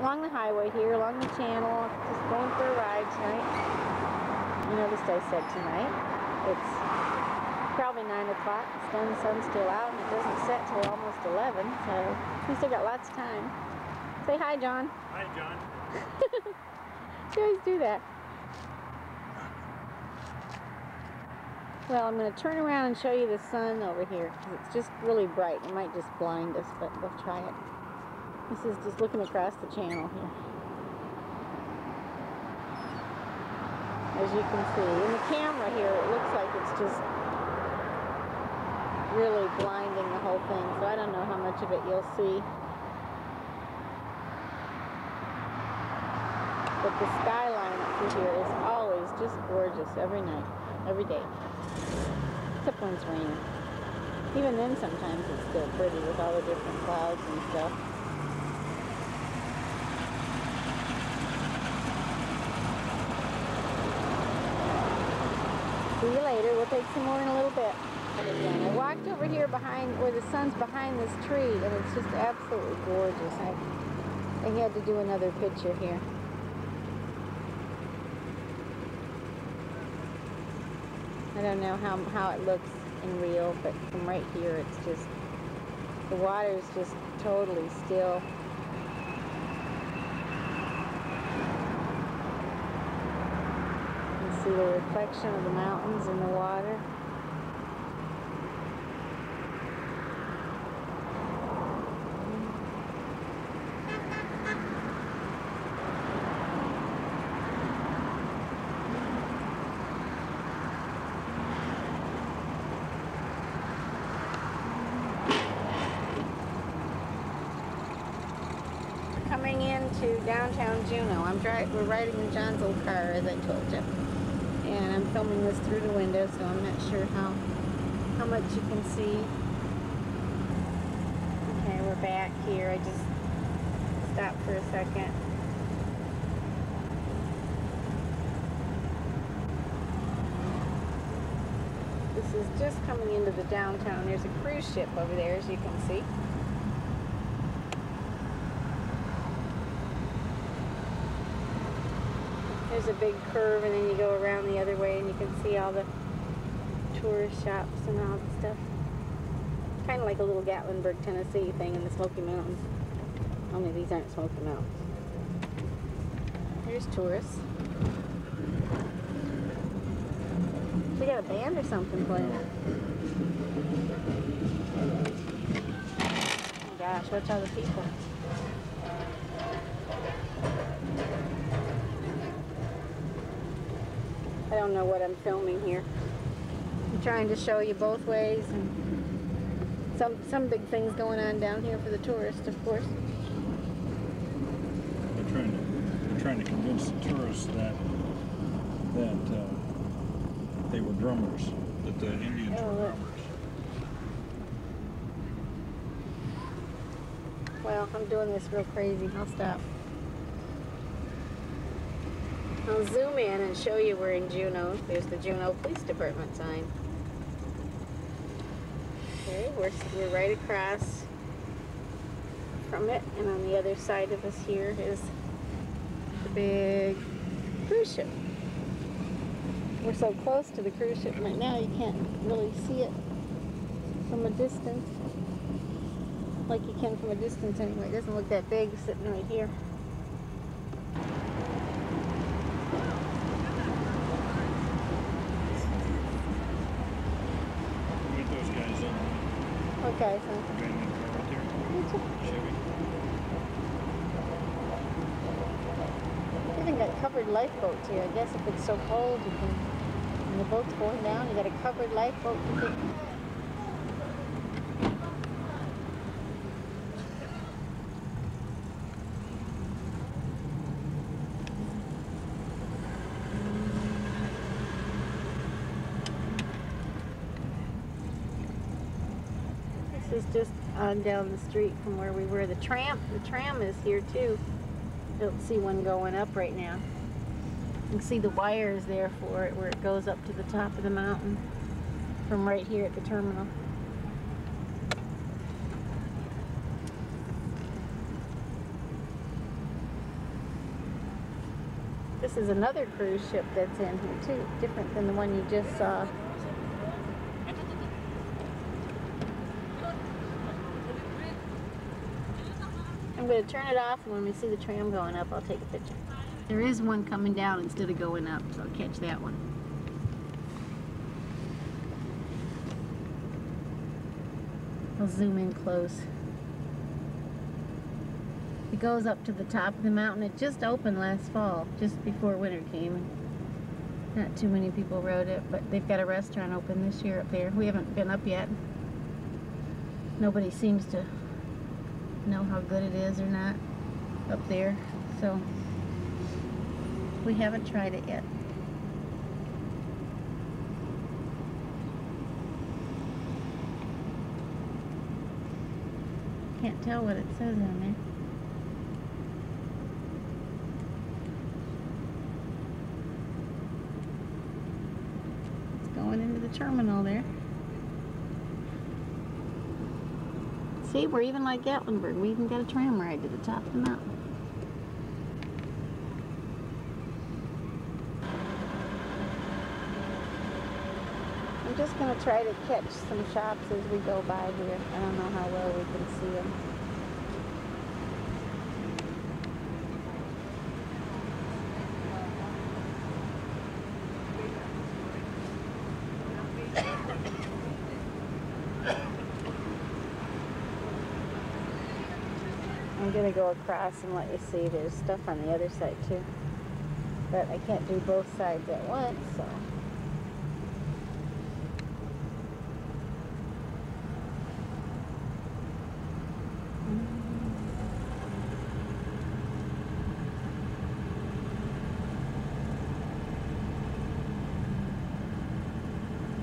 along the highway here, along the channel, just going for a ride tonight. You noticed I said tonight. It's probably 9 o'clock. The sun's still out, and it doesn't set till almost 11, so we still got lots of time. Say hi, John. Hi, John. You always do that. Well, I'm going to turn around and show you the sun over here, because it's just really bright. It might just blind us, but we'll try it. This is just looking across the channel here. As you can see, in the camera here, it looks like it's just really blinding the whole thing, so I don't know how much of it you'll see. But the skyline up through here is always just gorgeous every night, every day. Except when it's raining. Even then sometimes it's still pretty with all the different clouds and stuff. See you later. We'll take some more in a little bit. I walked over here behind where the sun's behind this tree, and it's just absolutely gorgeous. I had to do another picture here. I don't know how it looks in real, but from right here it's just, the water is just totally still. You can see the reflection of the mountains in the water. Coming into downtown Juneau. We're riding in John's old car, as I told you. And I'm filming this through the window, so I'm not sure how much you can see. Okay, we're back here. I just stopped for a second. This is just coming into the downtown. There's a cruise ship over there, as you can see. There's a big curve, and then you go around the other way, and you can see all the tourist shops and all the stuff. Kind of like a little Gatlinburg, Tennessee thing in the Smoky Mountains. Only these aren't Smoky Mountains. Here's tourists. They got a band or something playing. Oh gosh, watch all the people. I don't know what I'm filming here. I'm trying to show you both ways, and some big things going on down here for the tourists, of course. They're trying to convince the tourists that they were drummers, that the Indians were drummers. Well, I'm doing this real crazy. I'll stop. I'll zoom in and show you we're in Juneau. There's the Juneau Police Department sign. Okay, we're right across from it, and on the other side of us here is the big cruise ship. We're so close to the cruise ship right now you can't really see it from a distance. Like you can from a distance anyway. It doesn't look that big sitting right here. Okay, so Right there. Chevy. They even got covered lifeboats here. I guess if it's so cold, you can, when the boat's going down, you got a covered lifeboat. This is just on down the street from where we were. The tram is here too. Don't see one going up right now. You can see the wires there for it, where it goes up to the top of the mountain from right here at the terminal. This is another cruise ship that's in here too, different than the one you just saw. I'm going to turn it off, and when we see the tram going up, I'll take a picture. There is one coming down instead of going up, so I'll catch that one. I'll zoom in close. It goes up to the top of the mountain. It just opened last fall, just before winter came. Not too many people rode it, but they've got a restaurant open this year up there. We haven't been up yet. Nobody seems to know how good it is or not up there, so we haven't tried it yet. Can't tell what it says on there. It's going into the terminal there. See, we're even like Gatlinburg. We even got a tram ride to the top of the mountain. I'm just going to try to catch some shops as we go by here. I don't know how well we can see them. I'm going to go across and let you see there's stuff on the other side too. But I can't do both sides at once, so.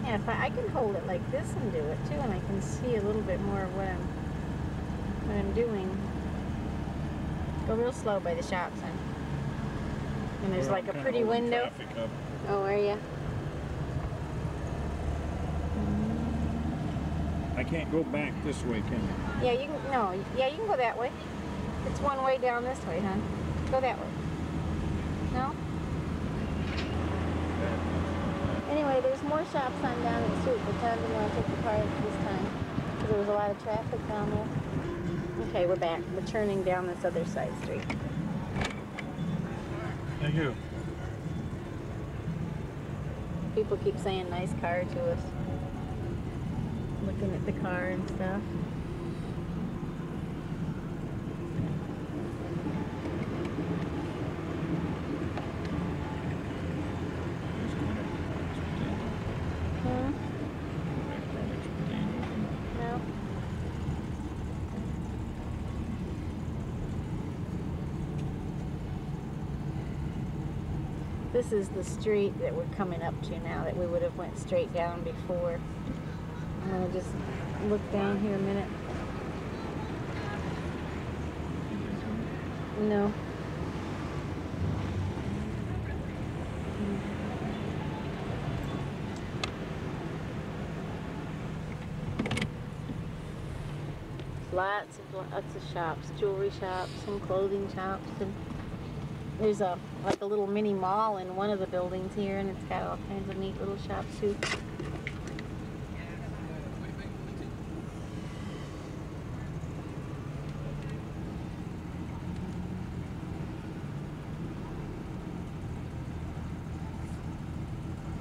Yeah, if I can hold it like this and do it too, and I can see a little bit more of what I'm doing. Go real slow by the shops, huh? And there's like a pretty window. Oh, are you? I can't go back this way, can I? Yeah, you can. No, yeah, you can go that way. It's one way down this way, huh? Go that way. No? Anyway, there's more shops on down the street, but John didn't want to take the car this time because there was a lot of traffic down there. Okay, we're back. We're turning down this other side street. Thank you. People keep saying nice car to us. Looking at the car and stuff. No. This is the street that we're coming up to now that we would have went straight down before. I'm going to just look down here a minute. No. Lots of shops, jewelry shops and clothing shops, and there's like a little mini mall in one of the buildings here, and it's got all kinds of neat little shops too.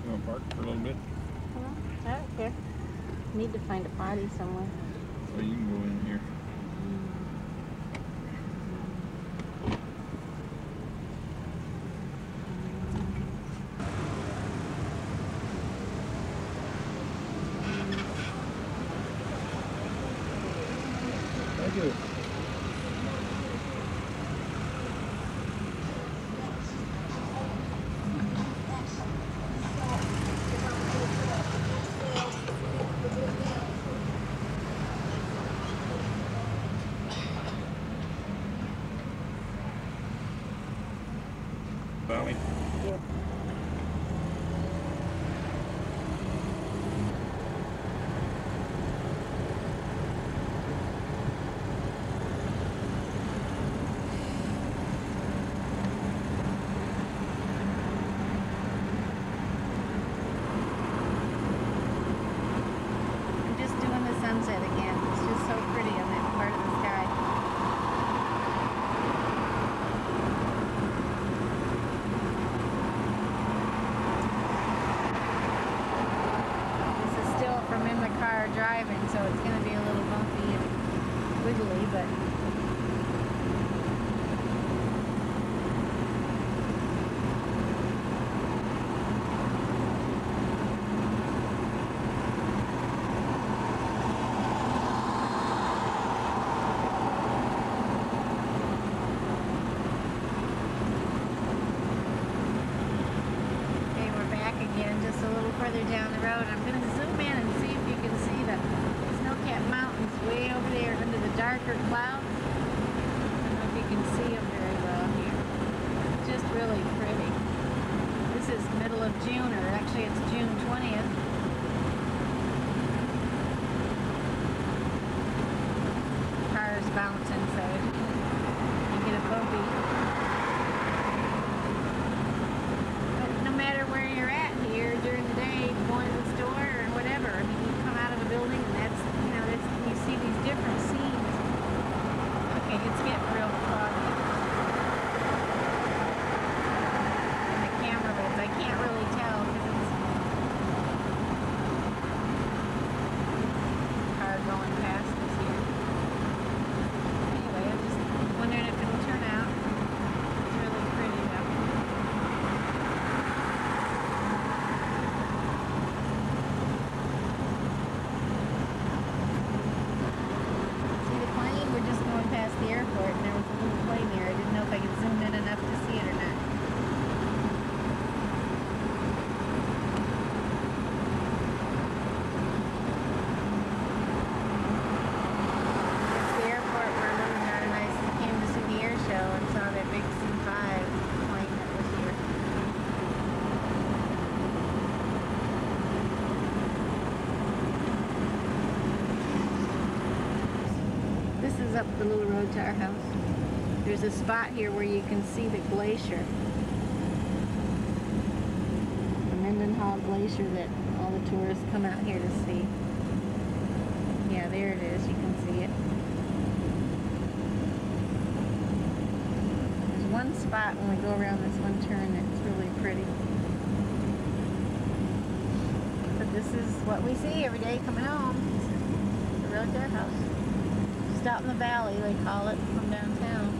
You want to park for a little bit? Well, I don't care. Need to find a potty somewhere. So you can go in here. Thank you. Valley. Yeah. further down the road. I'm going to zoom in and see if you can see the snow-capped mountains way over there under the darker clouds. I don't know if you can see them very well here. Just really pretty. This is middle of June, or actually it's June 20th. Cars bounce inside. You get a bumpy. But no matter where you're at here during the day, going to the store or whatever, I mean, you come out of a building and that's, you know, that's, you see these different scenes. Okay, it's getting real foggy. And the camera is, I can't really tell because it's a car going past us here. Anyway, I'm just wondering if it'll turn out. It's really pretty though. See the plane? We're just going past the airport and there was a little plane there. I didn't know if I could zoom in enough to see it or not. It's the airport where Mom and I came to see the air show and saw that big C-5 plane that was here. This is up the little road to our house. There's a spot here where you can see the glacier. The Mendenhall Glacier that all the tourists come out here to see. Yeah, there it is. You can see it. There's one spot when we go around this one turn that's really pretty. But this is what we see every day coming home. The road to our house. Just out in the valley, they call it, from downtown.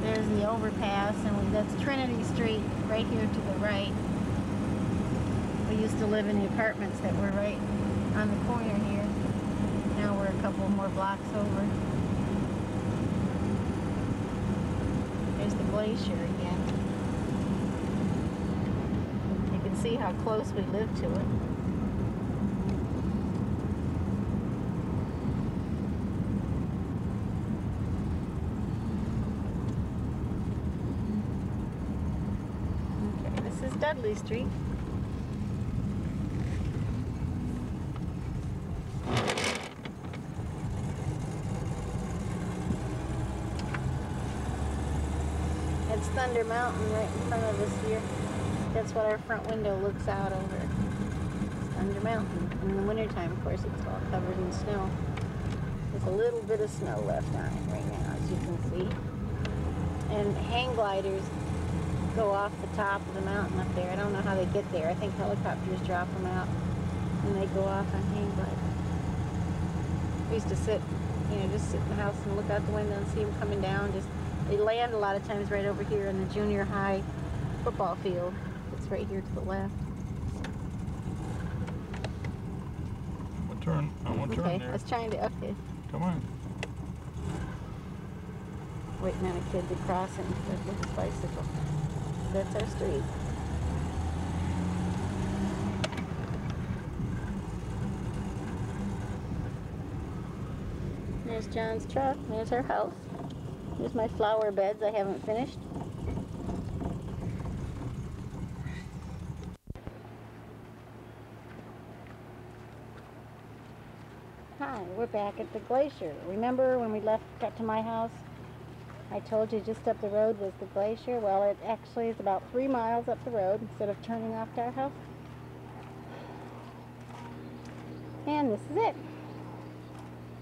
There's the overpass, and that's Trinity Street right here to the right. We used to live in the apartments that were right on the corner here. Now we're a couple more blocks over. There's the glacier again. You can see how close we live to it. Okay, this is Dudley Street. It's Thunder Mountain right in front of us here. That's what our front window looks out over. It's Thunder Mountain. And in the wintertime, of course, it's all covered in snow. There's a little bit of snow left on it right now, as you can see. And hang gliders go off the top of the mountain up there. I don't know how they get there. I think helicopters drop them out and they go off on hang gliders. We used to sit, you know, just sit in the house and look out the window and see them coming down. They land a lot of times right over here in the junior high football field. It's right here to the left. What turn? I want to turn Okay, there. I was trying to, okay. Come on. Waiting on a kid to cross it with his bicycle. That's our street. There's John's truck. There's our house. There's my flower beds I haven't finished. Hi, we're back at the glacier. Remember when we got to my house? I told you just up the road was the glacier. Well, it actually is about 3 miles up the road instead of turning off to our house. And this is it.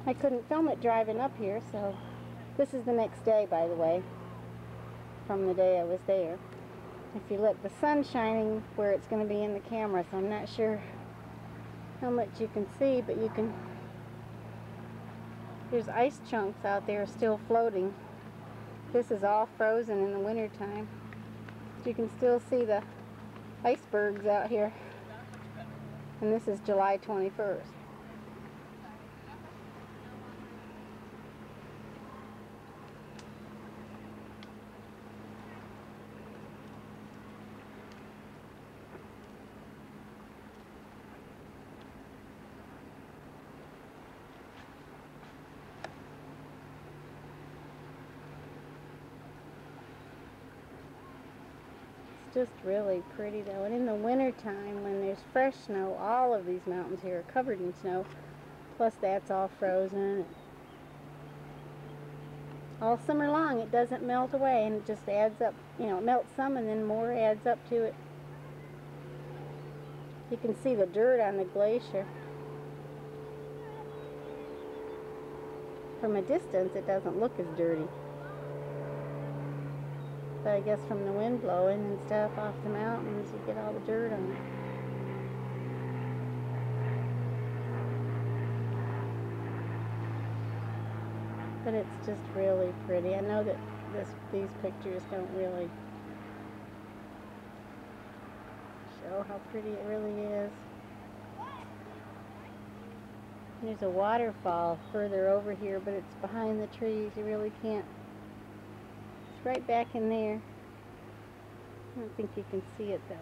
I couldn't film it driving up here, so this is the next day, by the way, from the day I was there. If you look, the sun's shining where it's going to be in the camera, so I'm not sure how much you can see, but you can. There's ice chunks out there still floating. This is all frozen in the wintertime. You can still see the icebergs out here. And this is July 21st. just really pretty though. And in the wintertime, when there's fresh snow, all of these mountains here are covered in snow. Plus that's all frozen. All summer long it doesn't melt away, and it just adds up. You know, it melts some and then more adds up to it. You can see the dirt on the glacier. From a distance it doesn't look as dirty. But I guess from the wind blowing and stuff off the mountains, you get all the dirt on it. But it's just really pretty. I know that these pictures don't really show how pretty it really is. There's a waterfall further over here, but it's behind the trees. You really can't. It's right back in there. I don't think you can see it though.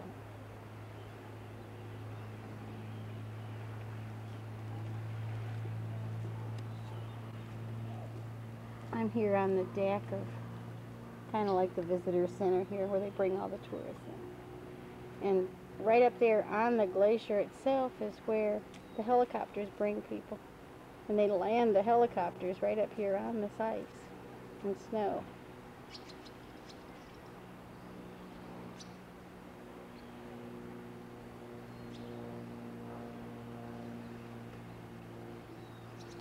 I'm here on the deck of kind of like the visitor center here where they bring all the tourists in. And right up there on the glacier itself is where the helicopters bring people. And they land the helicopters right up here on this ice and snow.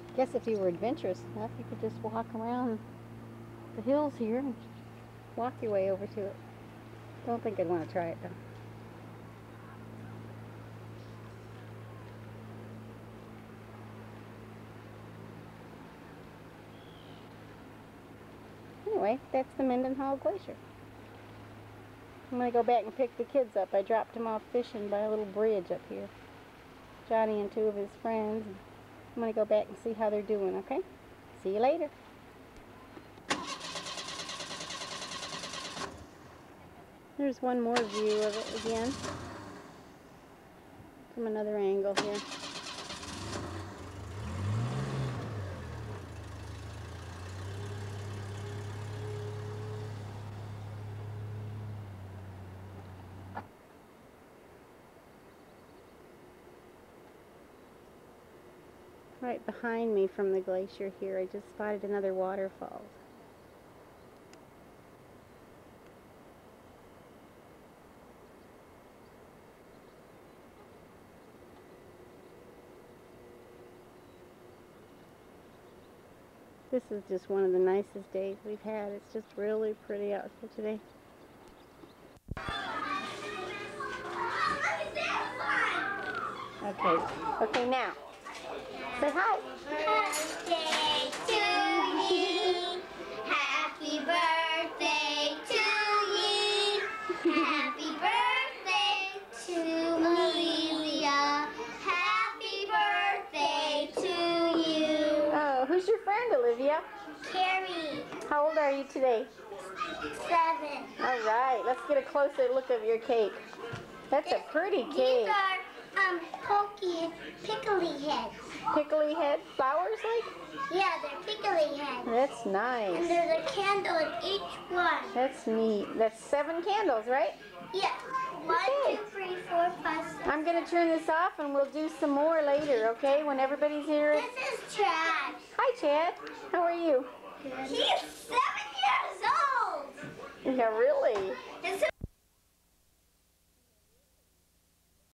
I guess if you were adventurous enough, you could just walk around the hills here and walk your way over to it. Don't think I'd want to try it though. Anyway, that's the Mendenhall Glacier. I'm going to go back and pick the kids up. I dropped them off fishing by a little bridge up here. Johnny and two of his friends. I'm going to go back and see how they're doing, okay? See you later. There's one more view of it again. From another angle here. Right behind me from the glacier here, I just spotted another waterfall. This is just one of the nicest days we've had. It's just really pretty out here today. Okay, now. Say hi. Birthday to you. Happy birthday to you. Happy birthday to Amelia. Happy birthday to you. Oh, who's your friend, Olivia? Carrie, How old are you today? 7. All right, let's get a closer look of your cake. That's a pretty cake. These are pickly heads. Pickly head flowers like? Yeah, they're pickly heads. That's nice. And there's a candle in each one. That's neat. That's 7 candles, right? Yeah. 1, Okay. 2, 3, 4, 5, 6. I'm going to turn this off and we'll do some more later, okay? When everybody's here. This is Chad. Hi, Chad. How are you? He's 7 years old. Yeah, really? And so